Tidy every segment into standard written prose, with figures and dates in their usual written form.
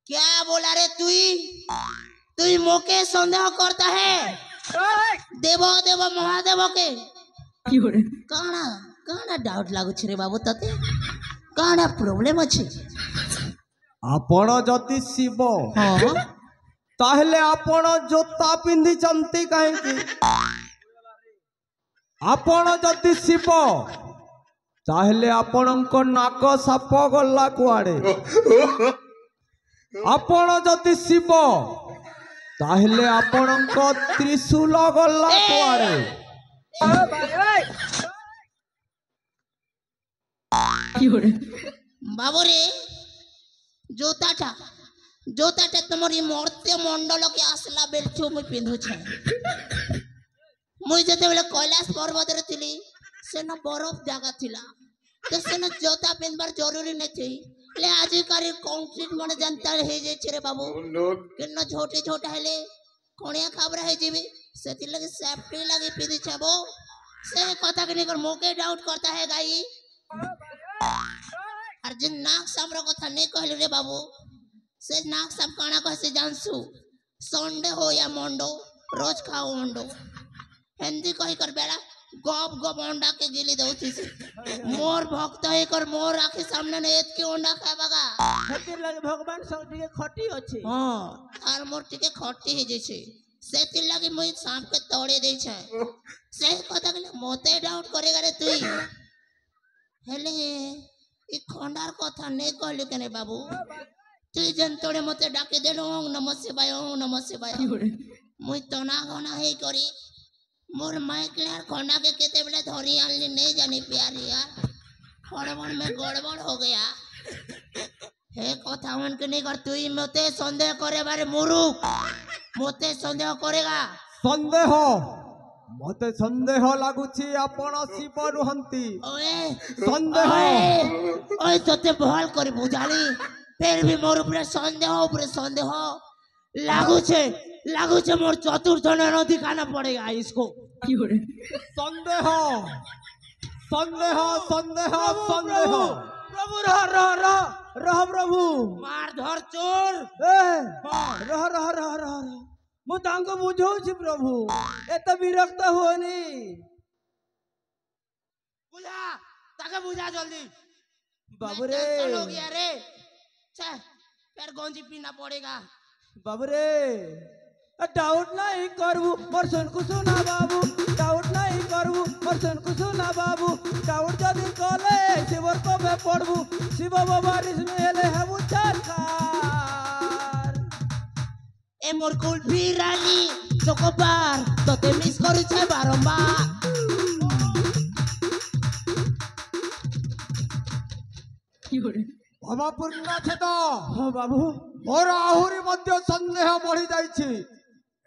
क्या बोला रे तू मोके संदेह करता है देवो देवो महादेव के काना काना डाउट लागुछ रे बाबू तते काना प्रॉब्लम अछि आपण जति शिव हां ताहले आपण जोता पिंधी चंती काहे आपण जति शिव ताहले आपणको नाक साप गला कुआडे आपण जति शिव ताहले आपणको त्रिशूल गला कुआडे बाबू रे जोताटा जोताटा तुम्हारी मूर्ति मंडल के आसला बेलचो मुई पिंधु छे मुई जते बेले कैलाश पर्वत रे थिली सेना बरफ जागा थिला तो सेना जोता पिंधबार जरूरी नै थी ले आज कारी कंक्रीट मन जनता हे जे छे रे बाबू किन्न छोटे छोटे हेले कोणिया खाबरा हे जेबे सेति लगे सेफ्टी लगे पिंधि छबो से कथा के निकर मोके डाउट करता है गाई अर्जुन नाक सामरा कथा नहीं कहलु रे बाबू से नाक साम काना कह से जानसु संडे हो या मंडो रोज खाओ अंडो हिंदी कही कर बेड़ा गप गप अंडा के गिली दउची से मोर भक्त है कर मोर आंख सामने ने एत के अंडा खाबागा खातिर लगे भगवान सब के खटी अछि हां आर मोर टिके खटी हे जे छे से तिल लगे मोई सांप के तोड़े दे छे से कथा के मोते डाउट करेगा रे तू हेले ई खंडार कथा ने कहलु केने बाबू तू जन तोड़े मते डाके देलो ओम नमः शिवाय मुई तना गना हे करी मोर माइक यार खंडा के केते बेले धरी आनली नहीं जानी प्यारी यार खड़बड़ में गड़बड़ हो गया हे कथा मन के नहीं कर तू मते संदेह करे बारे मूर्ख मते संदेह करेगा संदेह मते संदेह लागुछि आपण शिव रुहंती ओए संदेह ओए तते भल कर बुझाली फिर भी मोर ऊपर संदेह लागू छे मोर चतुर्थ नदी खाना पड़ेगा इसको संदेह संदेह संदेह संदेह प्रभु रह प्रभु मार धर चोर रह मु तांको बुझौ छी प्रभु एत विरक्त होनी बुझा ताके बुझा जल्दी बाबू रे हो गया रे छे फिर गंजी पीना पड़ेगा बाबू रे डाउट नहीं करबू मोर सन कुसु ना बाबू डाउट नहीं करबू मोर सन कुसु ना बाबू डाउट जदी कले शिवर को में पड़बू शिव बाबा इसमें हेले हेबू छार ए मोर कुल्फी रानी चोकोबार तते मिस करू छे बारंबार बाबा पूर्ण छे तो हां बाबू मोर आहुरी मध्य संदेह बढ़ी जाइछि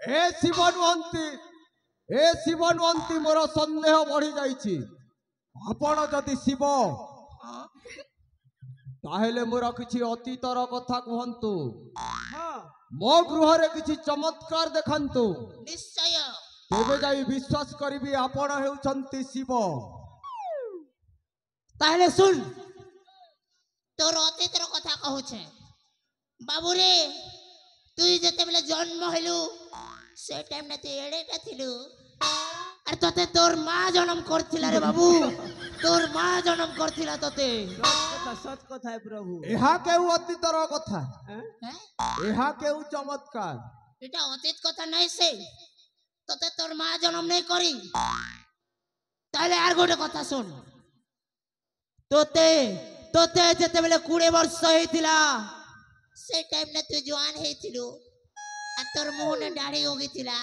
ए शिव नुहंती मोर संदेह बढ़ी जाइछि आपण जदि शिव ताहेले मोर किछि अतीतर कथा कहंतु हां मो गृह रे किछि चमत्कार देखंतु निश्चय तेबे जाई विश्वास करिबी आपण हेउछंती शिव ताहले सुन तोर अतीतर कथा कहू छे बाबू रे तू जते बेले जन्म हेलु से टाइम ने ते एडेटा थिलु अरे तते तोर मां जन्म करथिला रे बाबू तोर मां जन्म करथिला तते सच कथा है प्रभु एहा केउ अतीतर कथा हैं एहा केउ चमत्कार एटा अतीत कथा नहीं से तते तोर मां जन्म नहीं करी ताले आर गोटे कथा सुन तोते जते बेले 20 वर्ष हेतिला से टाइम ने तू जवान हेतिलु आ तोर मुंह ने दाढ़ी हो गईतिला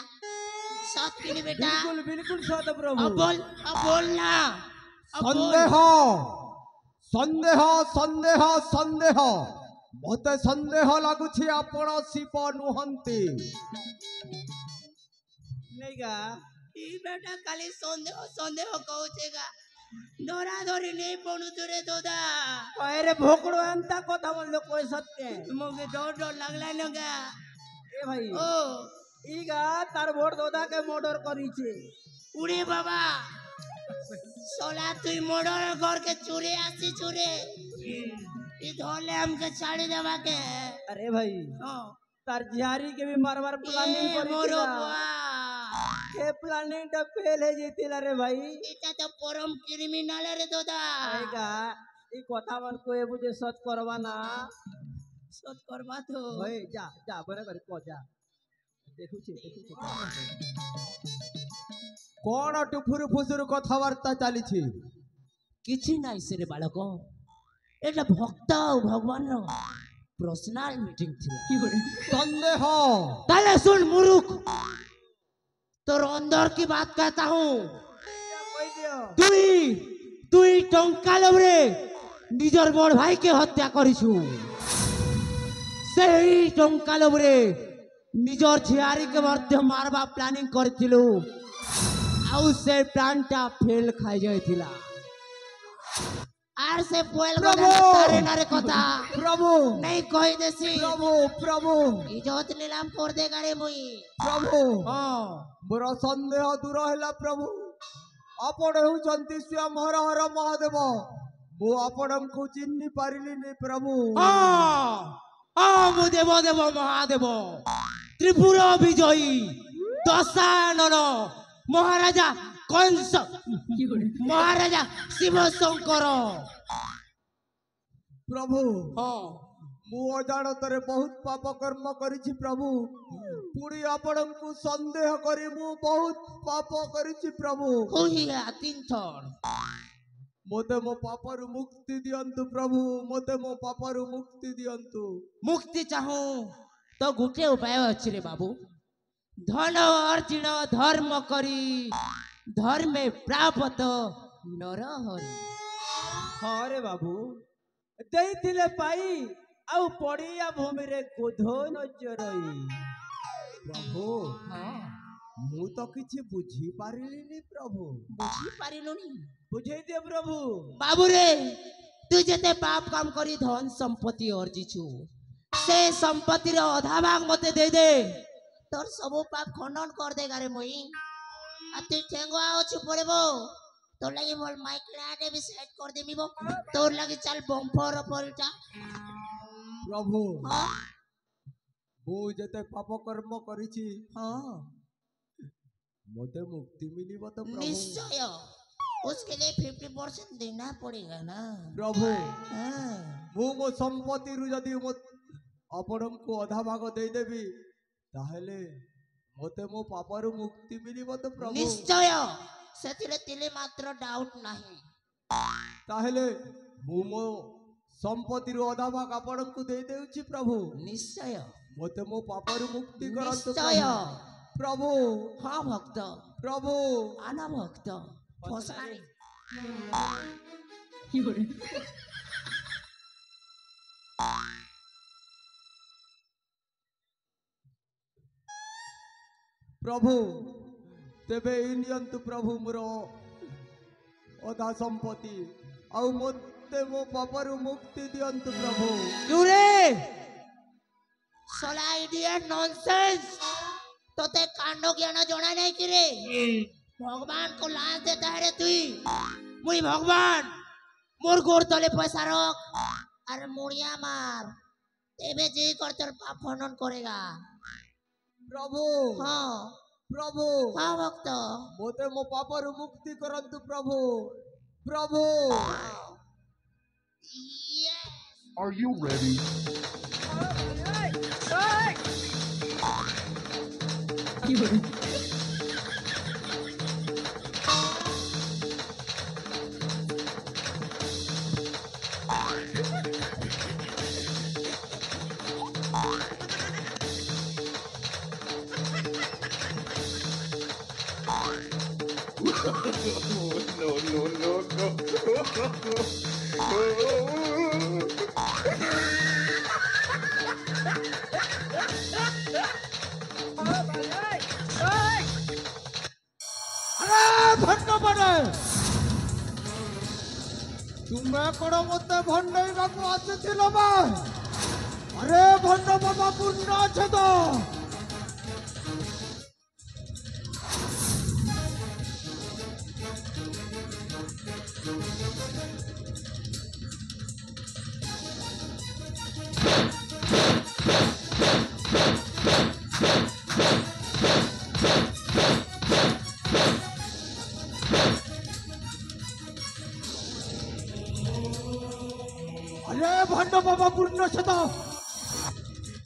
सत किनी बेटा बिल्कुल सत प्रभु अब बोल ना संदेह संदेह संदेह संदेह मते संदेह लागुछि आपण शिव नुहंती नैगा ई बेटा खाली संदेह कहूछेगा डोरा धरी नहीं पड़ू तुरे दोदा अरे भोकड़ो अंता कथा बोल कोई सत्य मुझे डर लगला नगा ए भाई ओ ईगा तार भोट दोदा के मर्डर करी छे उड़े बाबा सोला तुई मर्डर घर के चोरे आसी चोरे ई धोले हमके छाड़ी देवा के अरे भाई हां तार झारी के भी मार मार प्लानिंग करी मोरो के प्लानिंग टा फेल है जेतिला रे भाई এটা তো পরম ক্রিমিনাল রে দাদা आएगा ई কথা মান को बुझे सच करवा ना সত করবা তো भाई जा जा बरे बरे को जा देखु छी କଣ ଟୁଫୁରୁ ଫୁସୁରୁ କଥାବାର୍ତ୍ତା ଚାଲିଛି? କିଛି ନାହିଁ ସେ ରେ ବାଳକ ଏଟା ଭକ୍ତ ଆଉ ଭଗବାନର पर्सनल मीटिंग थी ସନ୍ଦେହ ताले सुन मुरुख तो अंदर की बात कहता हूँ कोई दियो तुई तुई टंका लबरे निजर बड़ भाई के हत्या करिछु सही टंका लबरे निजर झियारी के मध्य मारबा प्लानिंग करथिलु आउ से प्लानटा फेल खाई जायथिला आर से पोल तारे नारे कथा प्रभु नहीं कहि देसी प्रभु प्रभु इज्जत नीलाम कर देगा रे मुई प्रभु हां ମୋର ସନ୍ଦେହ ଦୂର ହେଲା ପ୍ରଭୁ। ଆପଣ ହେଉଛନ୍ତି ସ୍ୱୟଂ ହର ହର ମହାଦେବ। ମୁଁ ଆପଣଙ୍କୁ ଚିହ୍ନି ପାରିଲିନି ପ୍ରଭୁ। ମୁଁ ଦେବ ଦେବ ମହାଦେବ ତ୍ରିପୁର ବିଜୟୀ ଦଶାନନ ମହାରାଜା कंस महाराजा शिव शंकर प्रभु हाँ मु अजाणतरे बहुत पाप कर्म करिछि प्रभु पुरी आपणଙ୍କୁ संदेह करी मु बहुत पाप करिछि प्रभु होइया तीन थर मोते मो पापरु मुक्ति दियंतु प्रभु मोते मो पापरु मुक्ति दियंतु मुक्ति चाहूं तो गोटे उपाय अछि रे बाबू धन अर्जन धर्म करी धर्मे प्राप्त नरहरि हाँ रे बाबू देइथिले पाई आउ पड़िया भूमि रे गोधो नजरई प्रभु हाँ मु तो किछि बुझी पारिलिनी प्रभु बुझी पारिलुनी बुझे दे प्रभु बाबू रे तू जते पाप काम करी धन संपत्ति अर्जिछु से संपत्ति रे आधा भाग मते दे दे तोर सब पाप खंडन कर देगा रे मुई अति ठेंगवा अछि पड़ेबो तोर लागि मोर माइकलाटे भी सेट कर देमिबो तोर लागि चल बम्पर परटा प्रभु हां मु जते पाप कर्म करिछि हां मोते मुक्ति मिलिबो तो प्रभु निश्चय उसके लिए 50% देना पड़ेगा ना प्रभु हां मु मो संपत्ति रु जदी मो आपणଙ୍କୁ अधा भाग देई देबी ताहेले मोते मो पापरु मुक्ति मिलिबो तो प्रभु निश्चय सेतिले तिले मात्र डाउट नाही ताहेले मु मो संपत्ति रु अधा भाग आपणଙ୍କୁ देई देउछि प्रभु निश्चय मोते मो पापरु मुक्ति करंतु निश्चय प्रभु हाँ भक्त प्रभु आना भक्त फसलानी प्रभु तेबे इनियंतु प्रभु मोर अधा संपत्ति आउ मोते मो पापरु मुक्ति दियंतु प्रभु क्यों रे सोला इडियट नॉनसेंस तो ते कांडो ज्ञान जोड़ा नहीं कि रे भगवान को लाज देता है रे तुई मुई भगवान मोर गोर तले पैसा रख अरे मुड़िया मार तेबे जी कर तोर पाप खंडन करेगा प्रभु हाँ प्रभु हाँ भक्त मोते मो पापरु मुक्ति करंतु प्रभु प्रभु Are you ready? तुम्हें कौन मत भंडाई बाबू आसिल अरे भंड बाबा पुण्य अच्छे तो अरे भंड बाबा पूर्ण सदा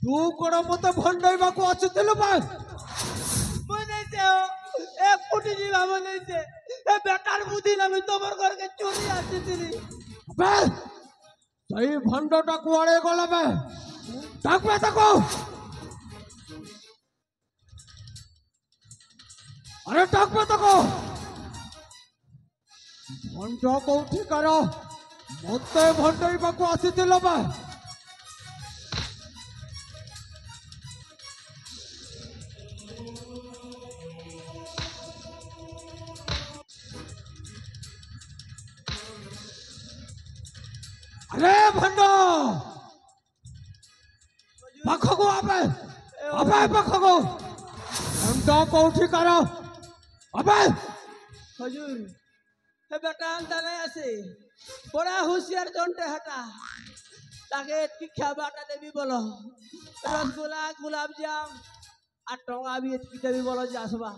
तू कौन मत भंडाइबा को आछिथिलु बा मनेছে এক কোটি জীবা মনেছে এ বেটার বুদ্ধি না আমি তোমার ঘরকে চুরি আসছিলি बे सही भंडटा कुआड़े गला बे डाक बे तको अरे डाक बे तको भंड कोठी करो मते भंडाइबा को आछिथिलु बा अरे भंडो पाखको आबे अबे पाखको भंडो कोठी करो अबे হুজুর এ বেটা আনতালে আছে বড় হুঁশিয়ার জন্টে হাঁটা তাকে কি খাবারটা দেবি বলো রসগোল্লা গোলাপ জাম আর টঙ্গা বি কি দেবি বলো যাসবা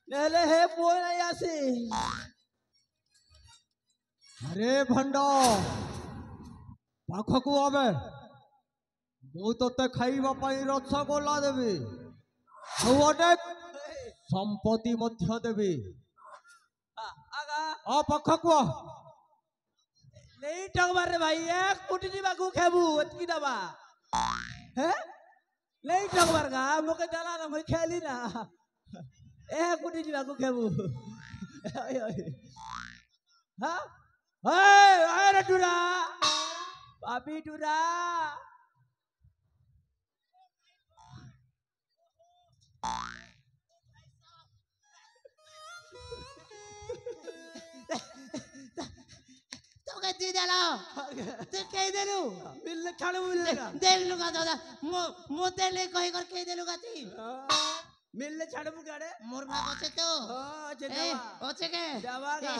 নেলে হে বই নাই আছে अरे भंडो पाखको आबे मु तोते खाइबा पई रसगोल्ला देबी ଆଉ ଅନେକ ସମ୍ପତ୍ତି ମଧ୍ୟ ଦେବି আগা आ पाखको নেই টকবার রে ভাই এক কোটি দিবাকু খেবু এতকি দাবা হ্যাঁ নেই টকবার গা মোকে জানা না মই খেলি না এক কোটি দিবাকু খেবু হ্যাঁ এই আরে টুরা পাপি টুরা तो कह दी देलो तू कह देलु मिलने छाड़ मिलनेगा देलुगा दादा मो देले कहि कर कह देलुगा ती मिलने छाड़ मुगाड़े मोर भाग আছে তো আছে ए দেবা আছে के দেবাগা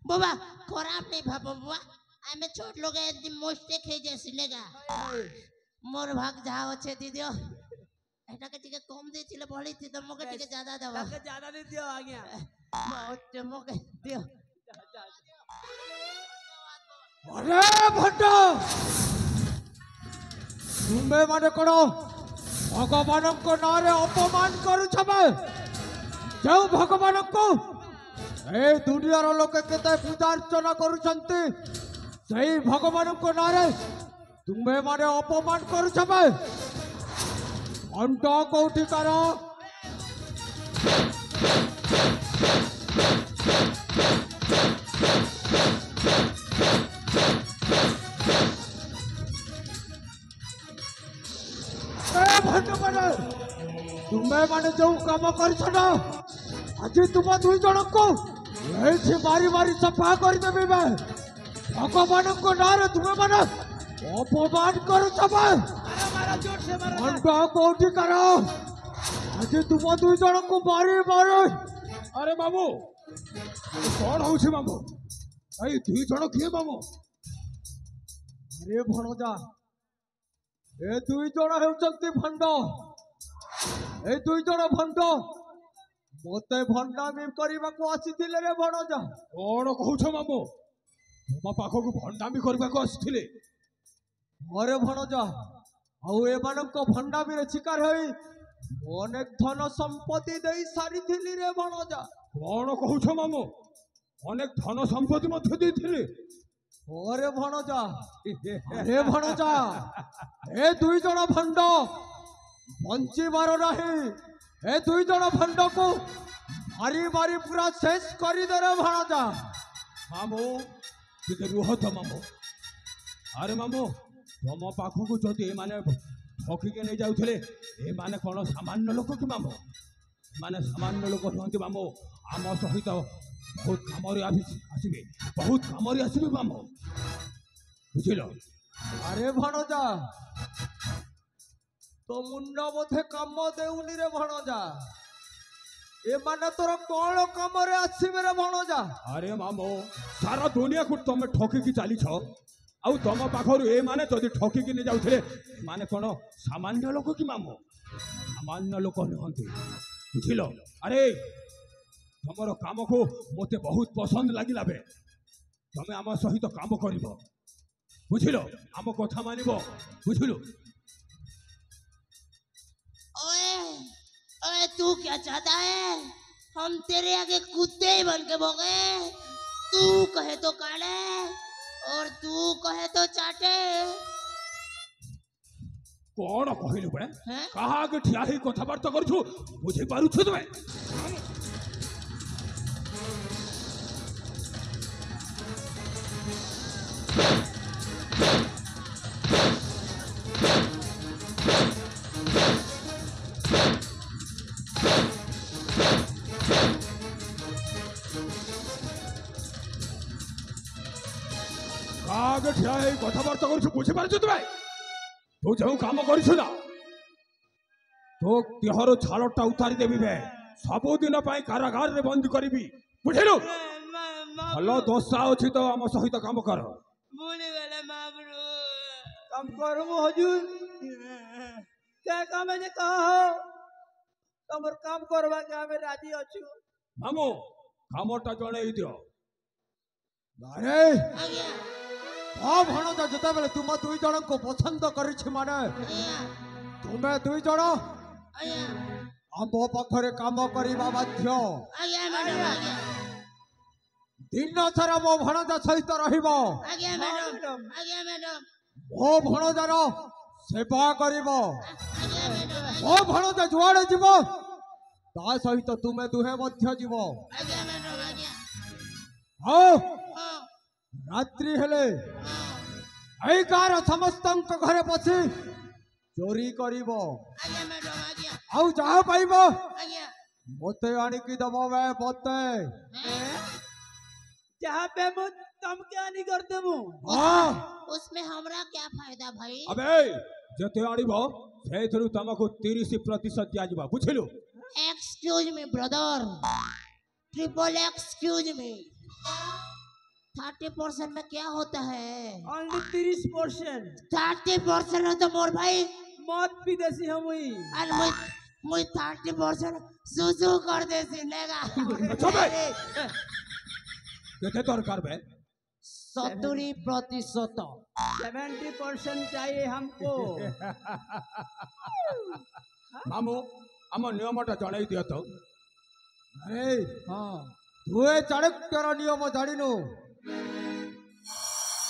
बाबा खराब नहीं भाबो बाबा আমি ছোট লোক একদিন মোস্টে খেয়ে যাইছিলেগা মোর ভাগ যা আছে দিদিও এটাকে টিকে কম দিয়েছিল বলিছি তো মোকে টিকে ज्यादा দাও তাকে ज्यादा दे दियो आ गया মোটে মোকে দিও अरे भंडो तुम्हें माने करो भगवान को नारे अपमान करू छबे जो भगवान को ए दुनिया रो लोक केते पूजा अर्चना करू छंती सही भगवान को नारे तुम्हें माने अपमान करू छबे भंडो कोठी करो तुम्हें माने जो काम कर आज तुम दुई जन को मारी मारी सफा कर देवी मैं भगवान को नारे तुम्हें माने अपमान कर कोठी करो आज तुम दुई जन को मारी मारे अरे मामू कौन हूँ मामू आई दुई जन किए मामू अरे भणजा ए दुई जन होचंती भंड ए दुई जन भंड मते भंडामी करबा को आसीथिले रे भणजा कौन कहूछ मामू तुम पाखक भंडामी करबा को आसीथिले अरे भणजा आउ एमानक भंडामी रे शिकार होई अनेक धन संपत्ति देई सारिथिली रे भणजा कौन कहूछ मामू अनेक धन संपत्ति मध्य देथिले अरे भणजा ए दुई जन भंड बंचीबार नहीं ए दुई जन भंड को मारी मारी पूरा शेष कर दे रे भणजा मामू टिके रुह तो मामू अरे मामू तुम पाखक जदि माने ठकिके नहीं जाऊे ए माने कौन सामान्य लोक कि मामू माने सामान्य लोक नुहति मामू आम सहित बहुत कम आसबे बहुत कम आसबे मामू बुझिल अरे भणजा तो मुंड बोधे कम देउनी रे भणजा ए माने तोर कौन कम रे आसीबे रे भणजा अरे मामू सारा दुनिया को तुम ठकिकी चली आउ तुम पाखर ए माने जदि ठकिकी नहीं जाऊे माने कौन सामान्य लोक कि मामू सामान्य लोक नुहति बुझिल अरे तुमर काम को मते बहुत पसंद लगिला बे तुम आम सहित काम कर বুঝিল ଆମ କଥା ମାନିବ ବୁଝିଲୁ ओए ओए तू क्या चाहता है? हम तेरे आगे कुत्ते ही बन के भोगे। तू कहे तो काटे और तू कहे तो चाटे। କଣ କହିଲୁ ବେ हैं? କାହା ଆଗେ ଠିଆ ହେଇ କଥାବାର୍ତ୍ତା କରୁଛୁ ବୁଝିପାରୁଛୁ ତୁମେ କାହା ଆଗେ ଠିଆ ହେଇ କଥାବାର୍ତ୍ତା କରୁଛୁ ବୁଝିପାରୁଛୁ ତୁମେ ତୁ ଯେଉଁ କାମ କରିଛୁ ନା ତୋ ଦେହର ଛାଲଟା ଉତାରି ଦେବି ବେ ସବୁଦିନ ପାଇଁ କାରାଗାରରେ ବନ୍ଦୀ କରିବି ବୁଝିଲୁ ଭଲ ଦୋଷା ଅଛି ତ ଆମ ସହିତ କାମ କର भूलिगला महाप्रभु। काम करबो हजूर क्या काम है जे कहो तमर काम करवा के हमें राजी अछु ମାମୁଁ କାମଟା ଜଣେଇ ଦିଅ ଆରେ आज्ञा ହଁ ଭଣଜା ଯେତେବେଳେ ତୁମ ଦୁଇ ଜଣଙ୍କୁ ପସନ୍ଦ କରିଛି ମାନେ आज्ञा ତୁମେ ଦୁଇ ଜଣ आज्ञा ଆମ ପାଖରେ କାମ କରିବା ବାଧ୍ୟ आज्ञा मैडम आज्ञा ଦିନ ସାରା ମୋ ଭଣଜା ସହିତ ରହିବ आज्ञा मैडम आज्ञा मैडम ମୋ ଭଣଜାର ସେବା କରିବ आज्ञा मैडम ମୋ ଭଣଜା ଯୁଆଡ଼େ ଯିବ ତା ସହିତ ତୁମେ ଦୁହେଁ ମଧ୍ୟ ଯିବ आज्ञा मैडम आज्ञा ହଉ हाँ ରାତ୍ରି ହେଲେ हाँ ଏଇ ଗାଁର ସମସ୍ତଙ୍କ ଘରେ ପଶି ଚୋରି କରିବ आज्ञा मैडम आज्ञा ଆଉ ଯାହା ପାଇବ आज्ञा ମୋତେ ଆଣିକି ଦବ ବେ ମୋତେ जहाँ पे मु तम क्या नहीं कर देबू ହଁ उसमें हमरा क्या फायदा भाई? ଆବେ ଯେତେ ଆଣିବ ସେଇଥିରୁ ତମକୁ 30% ଦିଆଯିବ ବୁଝିଲୁ excuse me brother, triple excuse me. 30% में क्या होता है? ओनली 30% 30% है तो मोर भाई मत विदेशी हम हुई और मुझ 30% सुसु कर दे सिलेगा। चुप है। କେତେ ଦରକାର ବେ 70%। 70% चाहिए हमको ମାମୁଁ ଆମ ନିୟମଟା ଜଣେଇ ଦିଅ ତ ଆରେ ହଁ ତୁ ଏ ଚାଣକ୍ୟର ନିୟମ ଜାଣିନୁ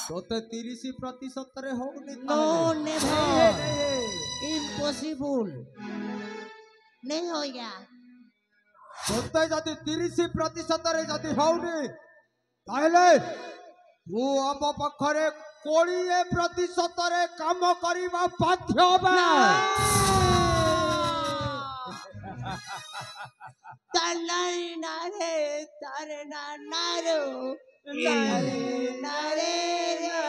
ତୋତେ 30%ରେ ହଉନି नो ତାହେଲେ। नेवर, इम्पॉसिबल नहीं होगा। ତୋତେ ଯଦି 30%ରେ ଯଦି ହଉନି ତାହେଲେ ତୁ ଆମ ପାଖରେ 20%ରେ କାମ କରିବା ବାଧ୍ୟ ବେ तनाई नारे तारे ना नारो नारे नारे रे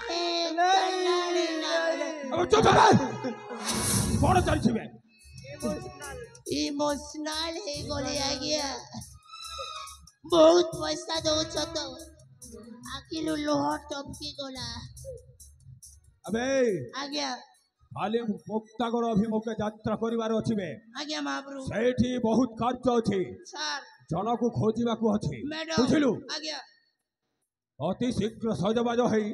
तनाई नारे। अब चुप है କଣ ଚାଲିଛି ବେ इमोशनल है गोले आ गया। बहुत पैसा दो तो आकिलु लोहा टपकी गोला ଆବେ आ गया। ଖାଲି ମୁକ୍ତାଗର ଅଭିମୁଖେ ଯାତ୍ରା କରିବାର ଅଛି ବେ आ गया महाप्रभु। ସେଇଠି ବହୁତ କାର୍ଯ୍ୟ ଅଛି सर ଜଣକୁ ଖୋଜିବାକୁ ଅଛି मैडम ବୁଝିଲୁ आ गया। ଅତି ଶୀଘ୍ର ସଜବାଜ ହେଇ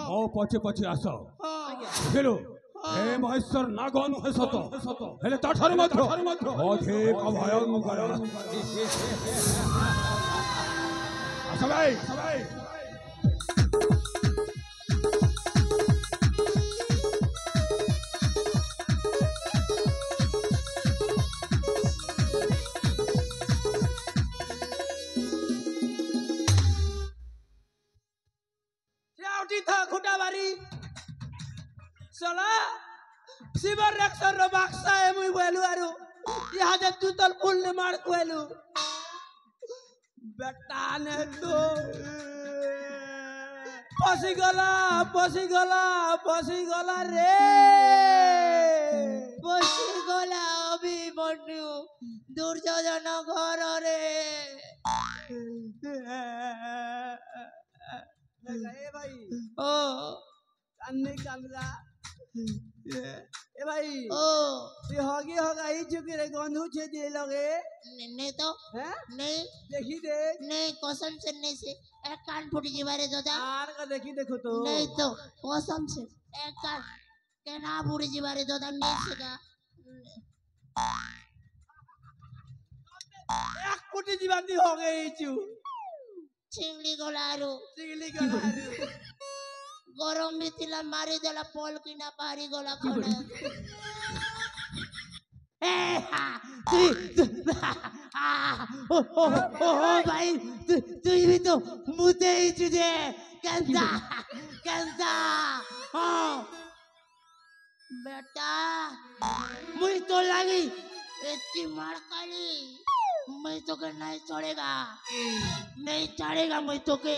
ମୋ ପଛେ ପଛେ ଆସ हाँ ବୁଝିଲୁ ହେ ମହେଶ୍ୱର ନାଗ ନୁହେଁ ସତ ହେଲେ ତାଠାରୁ ମଧ୍ୟ ଅଧିକ ଭୟଙ୍କର ଆସ ଭାଇ उठी था खुटा बारी सला शिवर रक्षर रो बाक्सा है मुई बोलू आरु यहाँ जब तू तल फूल ने मार कोलू बेटा ने तो पसी गला रे बसी गोला अभी बन्यु दुर्योधन घर रे। ए भाई ओ कान्ने कानगा এ ভাই ও তুই হগে হগাই চুকি রে গন্ধ ছে দিয়ে লগে नहीं तो হ্যাঁ नहीं দেখি দেখ नहीं कसम से नहीं से एक कान फूटी जी बारे दादा আর কা দেখি দেখো তো नहीं तो कसम से एक कान के ना फूटी जी बारे दादा नहीं से का এক কোটি জীবন দি হগে ইচু चिंगली गोलारू চিগলি গলারু गरम भी तिला मारी देला पोल की ना पारी गोला कोने ए हा ओ भाई तू भी तो मुते ही तुझे कंदा हाँ बेटा मुझे तो लगी इतनी मार खाली मैं तो के नहीं छोड़ेगा मुझे तो के